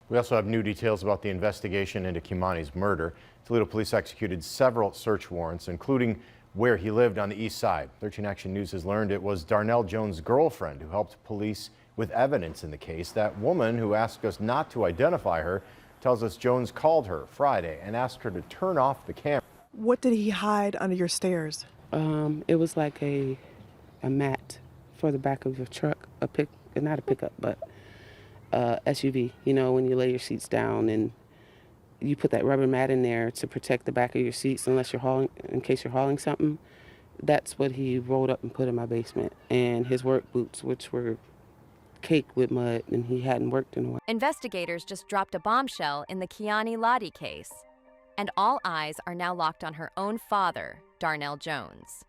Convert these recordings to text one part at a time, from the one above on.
We also have new details about the investigation into Kei'Mani's murder. Toledo police executed several search warrants, including where he lived on the east side. 13 Action News has learned it was Darnell Jones' girlfriend who helped police with evidence in the case. That woman, who asked us not to identify her, tells us Jones called her Friday and asked her to turn off the camera. What did he hide under your stairs? It was like a mat for the back of your truck, not a pickup, but SUV. You know, when you lay your seats down and you put that rubber mat in there to protect the back of your seats in case you're hauling something. That's what he rolled up and put in my basement. And his work boots, which were caked with mud, and he hadn't worked in a while. Investigators just dropped a bombshell in the Kei'Mani Latigue case, and all eyes are now locked on her own father, Darnell Jones.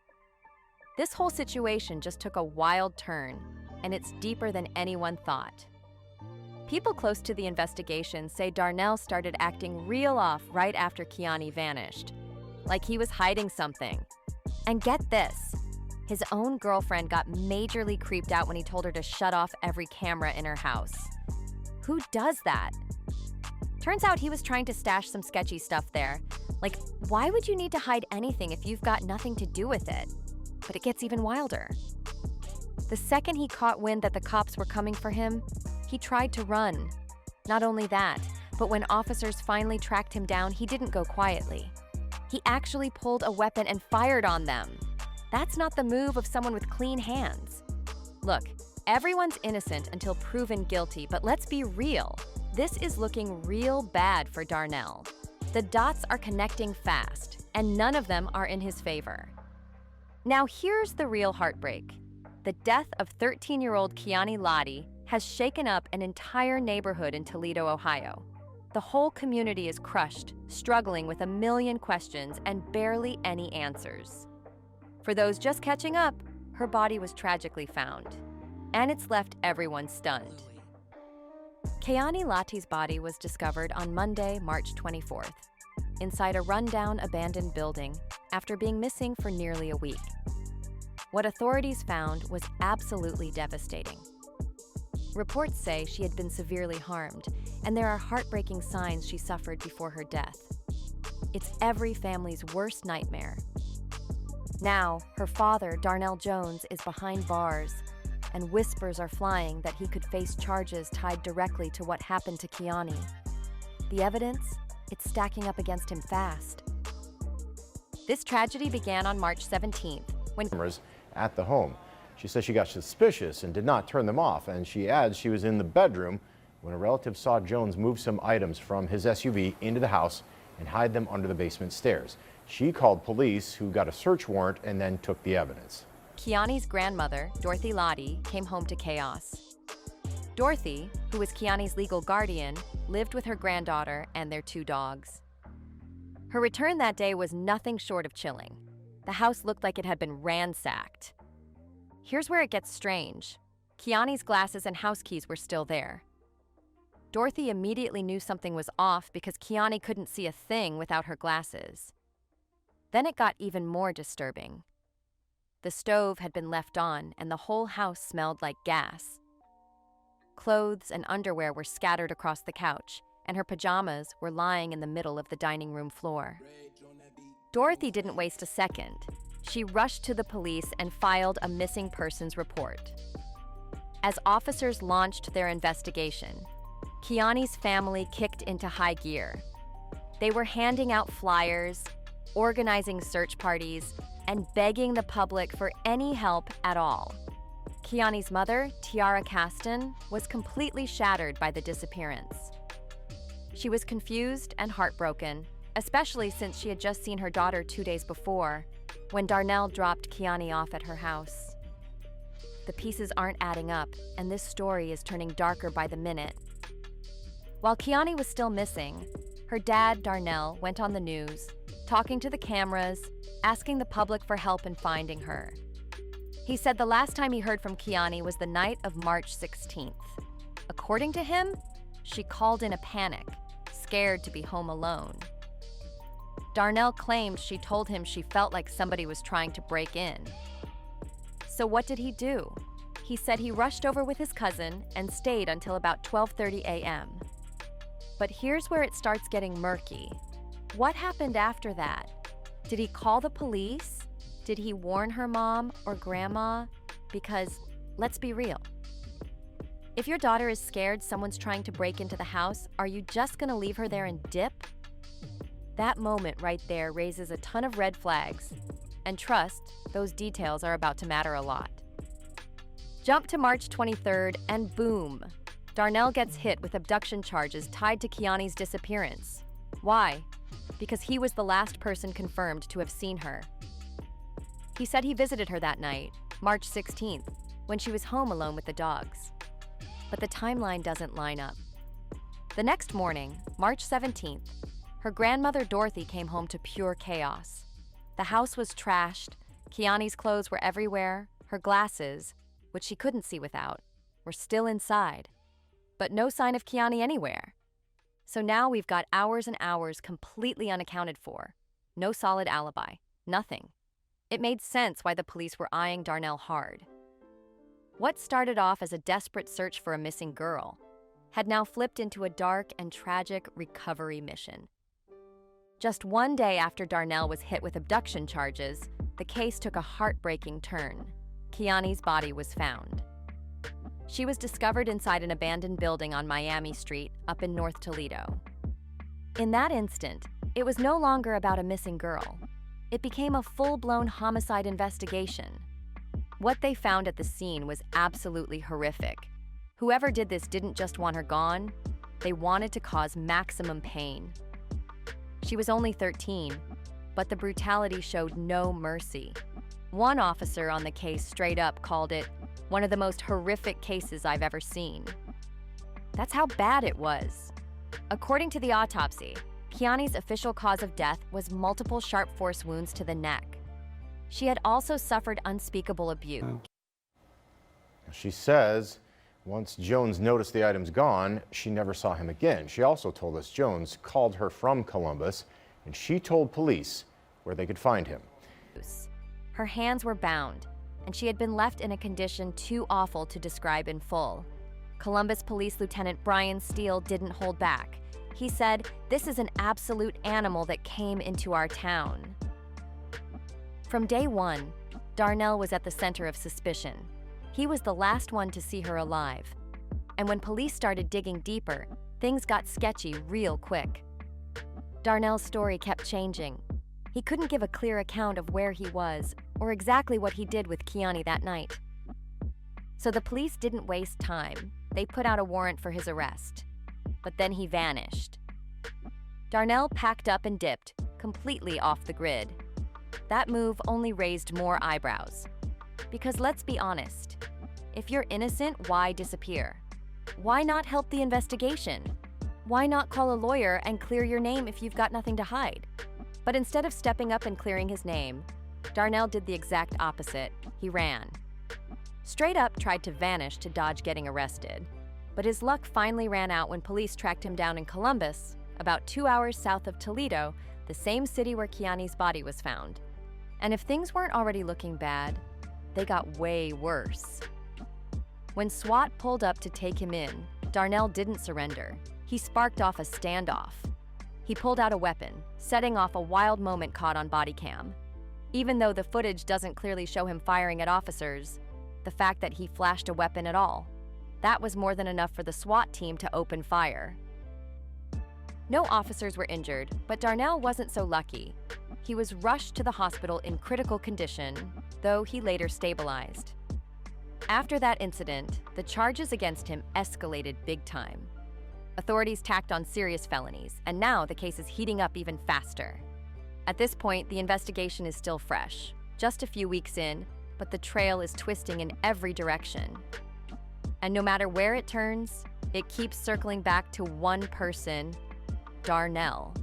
This whole situation just took a wild turn, and it's deeper than anyone thought. People close to the investigation say Darnell started acting real off right after Keani vanished, like he was hiding something. And get this, his own girlfriend got majorly creeped out when he told her to shut off every camera in her house. Who does that? Turns out he was trying to stash some sketchy stuff there. Like, why would you need to hide anything if you've got nothing to do with it? But it gets even wilder. The second he caught wind that the cops were coming for him, he tried to run. Not only that, but when officers finally tracked him down, he didn't go quietly. He actually pulled a weapon and fired on them. That's not the move of someone with clean hands. Look, everyone's innocent until proven guilty, but let's be real. This is looking real bad for Darnell. The dots are connecting fast, and none of them are in his favor. Now here's the real heartbreak. The death of 13-year-old Kei'Mani Latigue has shaken up an entire neighborhood in Toledo, Ohio. The whole community is crushed, struggling with a million questions and barely any answers. For those just catching up, her body was tragically found, and it's left everyone stunned. Kei'Mani Latigue's body was discovered on Monday, March 24th, inside a rundown abandoned building after being missing for nearly a week. What authorities found was absolutely devastating. Reports say she had been severely harmed, and there are heartbreaking signs she suffered before her death. It's every family's worst nightmare. Now, her father, Darnell Jones, is behind bars, and whispers are flying that he could face charges tied directly to what happened to Keani. The evidence? It's stacking up against him fast. This tragedy began on March 17th, when cameras at the home. She says she got suspicious and did not turn them off, and she adds she was in the bedroom when a relative saw Jones move some items from his SUV into the house and hide them under the basement stairs. She called police, who got a search warrant and then took the evidence. Keani's grandmother, Dorothy Lahi, came home to chaos. Dorothy, who was Keani's legal guardian, lived with her granddaughter and their 2 dogs. Her return that day was nothing short of chilling. The house looked like it had been ransacked. Here's where it gets strange. Keani's glasses and house keys were still there. Dorothy immediately knew something was off because Keani couldn't see a thing without her glasses. Then it got even more disturbing. The stove had been left on, and the whole house smelled like gas. Clothes and underwear were scattered across the couch, and her pajamas were lying in the middle of the dining room floor. Dorothy didn't waste a second. She rushed to the police and filed a missing persons report. As officers launched their investigation, Keani's family kicked into high gear. They were handing out flyers, organizing search parties, and begging the public for any help at all. Keani's mother, Tiara Caston, was completely shattered by the disappearance. She was confused and heartbroken, especially since she had just seen her daughter 2 days before, when Darnell dropped Keani off at her house. The pieces aren't adding up, and this story is turning darker by the minute. While Keani was still missing, her dad, Darnell, went on the news, talking to the cameras, asking the public for help in finding her. He said the last time he heard from Keani was the night of March 16th. According to him, she called in a panic, scared to be home alone. Darnell claimed she told him she felt like somebody was trying to break in. So what did he do? He said he rushed over with his cousin and stayed until about 12:30 a.m. But here's where it starts getting murky. What happened after that? Did he call the police? Did he warn her mom or grandma? Because, let's be real. If your daughter is scared someone's trying to break into the house, are you just gonna leave her there and dip? That moment right there raises a ton of red flags. And trust, those details are about to matter a lot. Jump to March 23rd, and boom! Darnell gets hit with abduction charges tied to Keani's disappearance. Why? Because he was the last person confirmed to have seen her. He said he visited her that night, March 16th, when she was home alone with the dogs. But the timeline doesn't line up. The next morning, March 17th, her grandmother Dorothy came home to pure chaos. The house was trashed, Keani's clothes were everywhere, her glasses, which she couldn't see without, were still inside. But no sign of Keani anywhere. So now we've got hours and hours completely unaccounted for. No solid alibi, nothing. It made sense why the police were eyeing Darnell hard. What started off as a desperate search for a missing girl had now flipped into a dark and tragic recovery mission. Just one day after Darnell was hit with abduction charges, the case took a heartbreaking turn. Keani's body was found. She was discovered inside an abandoned building on Miami Street up in North Toledo. In that instant, it was no longer about a missing girl. It became a full-blown homicide investigation. What they found at the scene was absolutely horrific. Whoever did this didn't just want her gone, they wanted to cause maximum pain. She was only 13, but the brutality showed no mercy. One officer on the case straight up called it one of the most horrific cases I've ever seen. That's how bad it was. According to the autopsy, Keani's official cause of death was multiple sharp force wounds to the neck. She had also suffered unspeakable abuse. She says once Jones noticed the items gone, she never saw him again. She also told us Jones called her from Columbus, and she told police where they could find him. Her hands were bound, and she had been left in a condition too awful to describe in full. Columbus Police Lieutenant Brian Steele didn't hold back. He said, "This is an absolute animal that came into our town." From day one, Darnell was at the center of suspicion. He was the last one to see her alive. And when police started digging deeper, things got sketchy real quick. Darnell's story kept changing. He couldn't give a clear account of where he was or exactly what he did with Keani that night. So the police didn't waste time. They put out a warrant for his arrest. But then he vanished. Darnell packed up and dipped, completely off the grid. That move only raised more eyebrows. Because let's be honest, if you're innocent, why disappear? Why not help the investigation? Why not call a lawyer and clear your name if you've got nothing to hide? But instead of stepping up and clearing his name, Darnell did the exact opposite. He ran. Straight up tried to vanish to dodge getting arrested. But his luck finally ran out when police tracked him down in Columbus, about 2 hours south of Toledo, the same city where Keani's body was found. And if things weren't already looking bad, they got way worse. When SWAT pulled up to take him in, Darnell didn't surrender. He sparked off a standoff. He pulled out a weapon, setting off a wild moment caught on body cam. Even though the footage doesn't clearly show him firing at officers, the fact that he flashed a weapon at all, that was more than enough for the SWAT team to open fire. No officers were injured, but Darnell wasn't so lucky. He was rushed to the hospital in critical condition, though he later stabilized. After that incident, the charges against him escalated big time. Authorities tacked on serious felonies, and now the case is heating up even faster. At this point, the investigation is still fresh, just a few weeks in, but the trail is twisting in every direction. And no matter where it turns, it keeps circling back to one person, Darnell.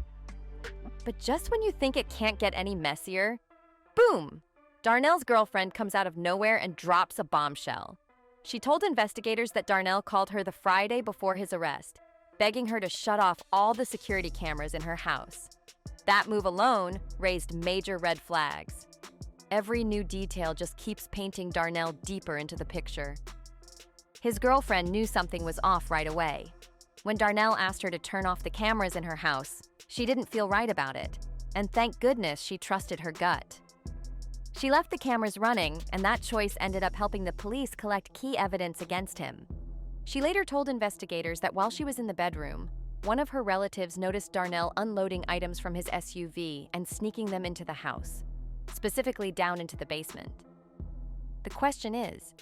But just when you think it can't get any messier, boom! Darnell's girlfriend comes out of nowhere and drops a bombshell. She told investigators that Darnell called her the Friday before his arrest, begging her to shut off all the security cameras in her house. That move alone raised major red flags. Every new detail just keeps painting Darnell deeper into the picture. His girlfriend knew something was off right away. When Darnell asked her to turn off the cameras in her house, she didn't feel right about it, and thank goodness she trusted her gut. She left the cameras running, and that choice ended up helping the police collect key evidence against him. She later told investigators that while she was in the bedroom, one of her relatives noticed Darnell unloading items from his SUV and sneaking them into the house, specifically down into the basement. The question is,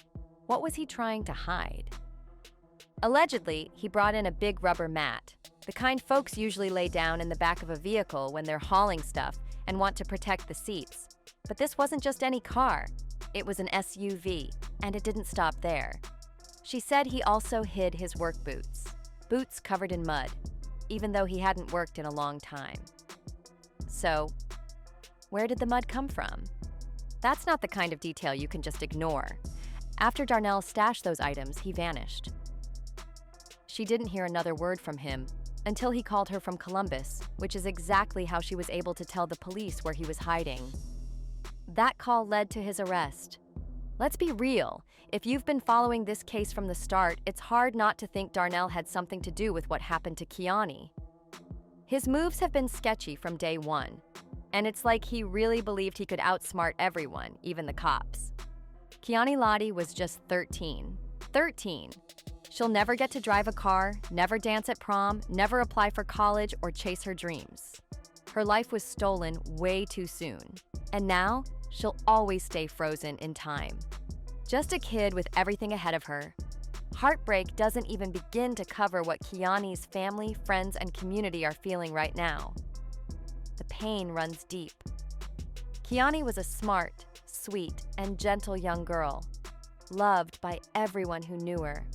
what was he trying to hide? Allegedly, he brought in a big rubber mat, the kind folks usually lay down in the back of a vehicle when they're hauling stuff and want to protect the seats. But this wasn't just any car. It was an SUV, and it didn't stop there. She said he also hid his work boots covered in mud, even though he hadn't worked in a long time. So, where did the mud come from? That's not the kind of detail you can just ignore. After Darnell stashed those items, he vanished. She didn't hear another word from him until he called her from Columbus, which is exactly how she was able to tell the police where he was hiding. That call led to his arrest. Let's be real. If you've been following this case from the start, it's hard not to think Darnell had something to do with what happened to Keani. His moves have been sketchy from day one, and it's like he really believed he could outsmart everyone, even the cops. Kei'Mani Latigue was just 13. 13. She'll never get to drive a car, never dance at prom, never apply for college, or chase her dreams. Her life was stolen way too soon, and now she'll always stay frozen in time. Just a kid with everything ahead of her. Heartbreak doesn't even begin to cover what Keani's family, friends, and community are feeling right now. The pain runs deep. Keani was a smart, sweet, and gentle young girl, loved by everyone who knew her.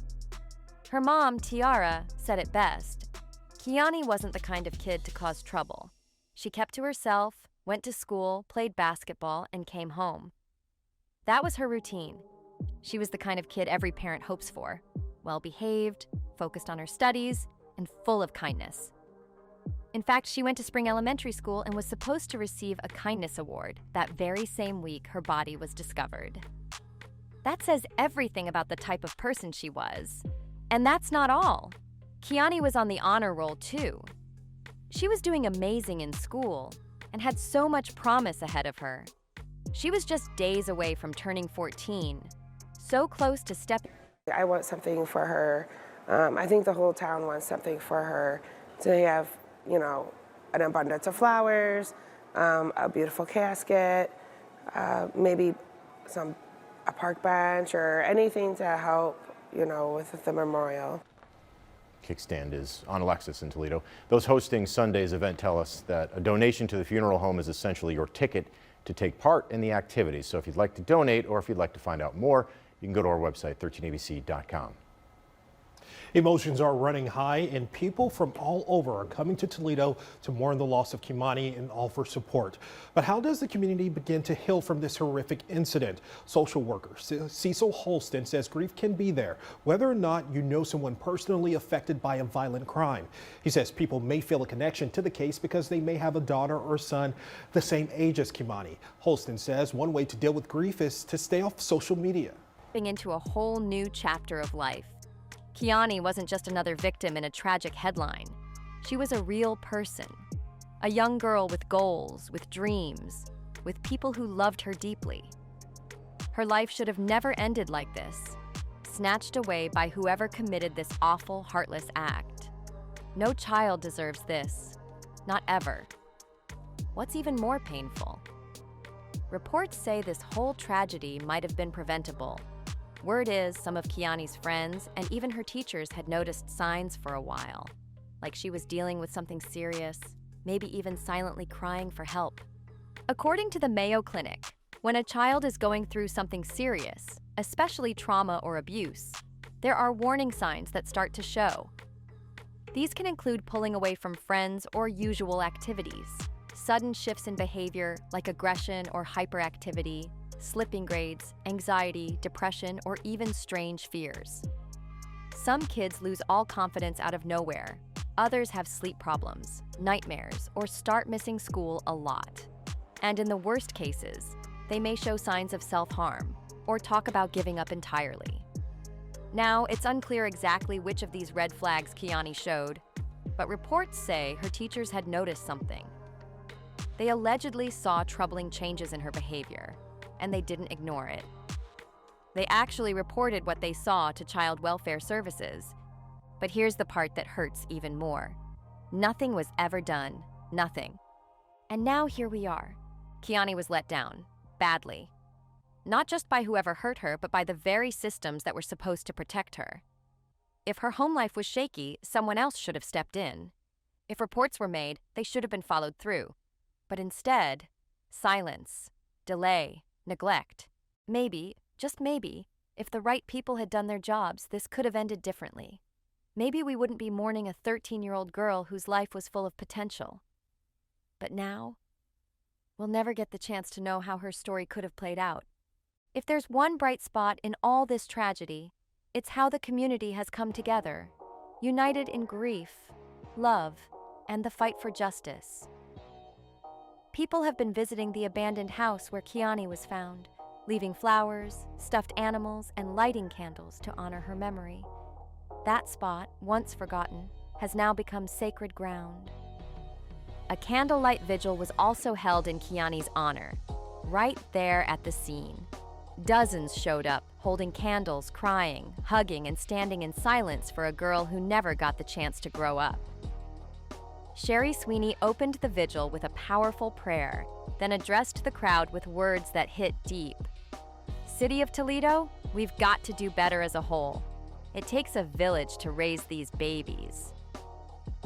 Her mom, Tiara, said it best. Keani wasn't the kind of kid to cause trouble. She kept to herself, went to school, played basketball, and came home. That was her routine. She was the kind of kid every parent hopes for. Well-behaved, focused on her studies, and full of kindness. In fact, she went to Spring Elementary School and was supposed to receive a kindness award that very same week her body was discovered. That says everything about the type of person she was. And that's not all. Keani was on the honor roll too. She was doing amazing in school and had so much promise ahead of her. She was just days away from turning 14, so close to stepping. I want something for her. I think the whole town wants something for her to have, you know, an abundance of flowers, a beautiful casket, maybe a park bench or anything to help, you know, with the memorial. Kickstand is on Alexis in Toledo. Those hosting Sunday's event tell us that a donation to the funeral home is essentially your ticket to take part in the activities. So if you'd like to donate or if you'd like to find out more, you can go to our website, 13abc.com. Emotions are running high and people from all over are coming to Toledo to mourn the loss of Kei'Mani and offer support. But how does the community begin to heal from this horrific incident? Social worker Cecil Holston says grief can be there, whether or not you know someone personally affected by a violent crime. He says people may feel a connection to the case because they may have a daughter or son the same age as Kei'Mani. Holston says one way to deal with grief is to stay off social media. Into a whole new chapter of life. Keani wasn't just another victim in a tragic headline. She was a real person. A young girl with goals, with dreams, with people who loved her deeply. Her life should have never ended like this, snatched away by whoever committed this awful, heartless act. No child deserves this. Not ever. What's even more painful? Reports say this whole tragedy might have been preventable. Word is some of Keani's friends and even her teachers had noticed signs for a while, like she was dealing with something serious, maybe even silently crying for help. According to the Mayo Clinic, when a child is going through something serious, especially trauma or abuse, there are warning signs that start to show. These can include pulling away from friends or usual activities, sudden shifts in behavior like aggression or hyperactivity, slipping grades, anxiety, depression, or even strange fears. Some kids lose all confidence out of nowhere. Others have sleep problems, nightmares, or start missing school a lot. And in the worst cases, they may show signs of self-harm or talk about giving up entirely. Now, it's unclear exactly which of these red flags Keani showed, but reports say her teachers had noticed something. They allegedly saw troubling changes in her behavior, and they didn't ignore it. They actually reported what they saw to Child Welfare Services. But here's the part that hurts even more. Nothing was ever done. Nothing. And now here we are. Keani was let down. Badly. Not just by whoever hurt her, but by the very systems that were supposed to protect her. If her home life was shaky, someone else should have stepped in. If reports were made, they should have been followed through. But instead, silence, delay, neglect. Maybe, just maybe, if the right people had done their jobs, this could have ended differently. Maybe we wouldn't be mourning a 13-year-old girl whose life was full of potential. But now, we'll never get the chance to know how her story could have played out. If there's one bright spot in all this tragedy, it's how the community has come together, united in grief, love, and the fight for justice. People have been visiting the abandoned house where Keani was found, leaving flowers, stuffed animals, and lighting candles to honor her memory. That spot, once forgotten, has now become sacred ground. A candlelight vigil was also held in Keani's honor, right there at the scene. Dozens showed up, holding candles, crying, hugging, and standing in silence for a girl who never got the chance to grow up. Sherry Sweeney opened the vigil with a powerful prayer, then addressed the crowd with words that hit deep. City of Toledo, we've got to do better as a whole. It takes a village to raise these babies.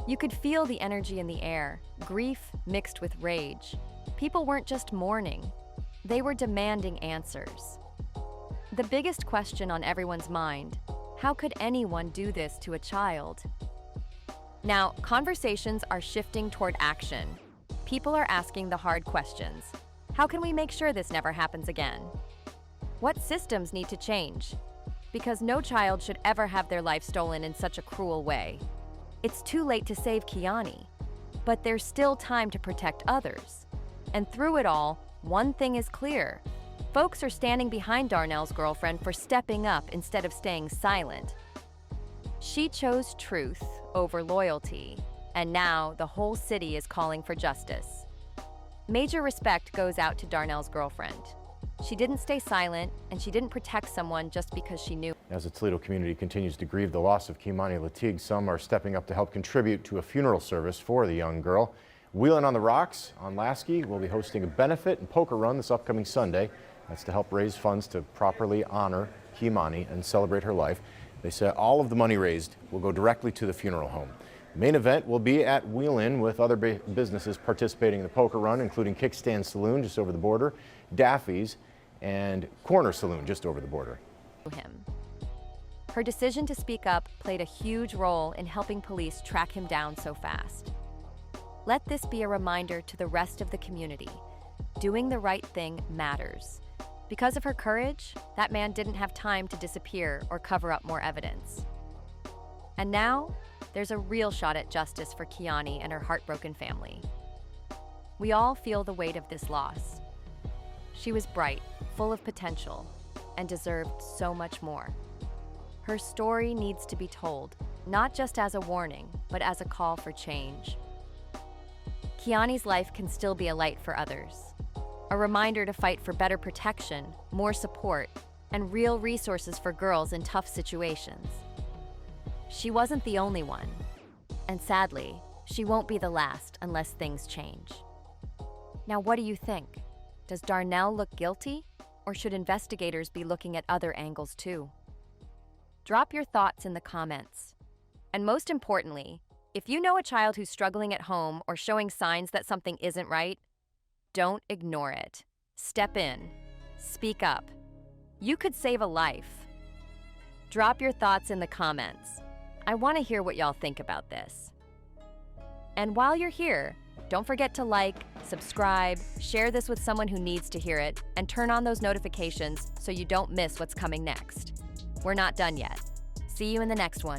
You could feel the energy in the air, grief mixed with rage. People weren't just mourning, they were demanding answers. The biggest question on everyone's mind, how could anyone do this to a child? Now, conversations are shifting toward action. People are asking the hard questions. How can we make sure this never happens again? What systems need to change? Because no child should ever have their life stolen in such a cruel way. It's too late to save Keani, but there's still time to protect others. And through it all, one thing is clear. Folks are standing behind Darnell's girlfriend for stepping up instead of staying silent. She chose truth over loyalty, and now the whole city is calling for justice. Major respect goes out to Darnell's girlfriend. She didn't stay silent, and she didn't protect someone just because she knew. As the Toledo community continues to grieve the loss of Kei'Mani Latigue, some are stepping up to help contribute to a funeral service for the young girl. Wheelin' on the Rocks on Lasky will be hosting a benefit and poker run this upcoming Sunday. That's to help raise funds to properly honor Kei'Mani and celebrate her life. They said all of the money raised will go directly to the funeral home. The main event will be at Wheelin' with other businesses participating in the poker run, including Kickstand Saloon just over the border, Daffy's, and Corner Saloon just over the border. Him. Her decision to speak up played a huge role in helping police track him down so fast. Let this be a reminder to the rest of the community. Doing the right thing matters. Because of her courage, that man didn't have time to disappear or cover up more evidence. And now, there's a real shot at justice for Keani and her heartbroken family. We all feel the weight of this loss. She was bright, full of potential, and deserved so much more. Her story needs to be told, not just as a warning, but as a call for change. Keani's life can still be a light for others, a reminder to fight for better protection, more support, and real resources for girls in tough situations. She wasn't the only one, and sadly, she won't be the last unless things change. Now, what do you think? Does Darnell look guilty, or should investigators be looking at other angles too? Drop your thoughts in the comments. And most importantly, if you know a child who's struggling at home or showing signs that something isn't right, don't ignore it. Step in. Speak up. You could save a life. Drop your thoughts in the comments. I want to hear what y'all think about this. And while you're here, don't forget to like, subscribe, share this with someone who needs to hear it, and turn on those notifications so you don't miss what's coming next. We're not done yet. See you in the next one.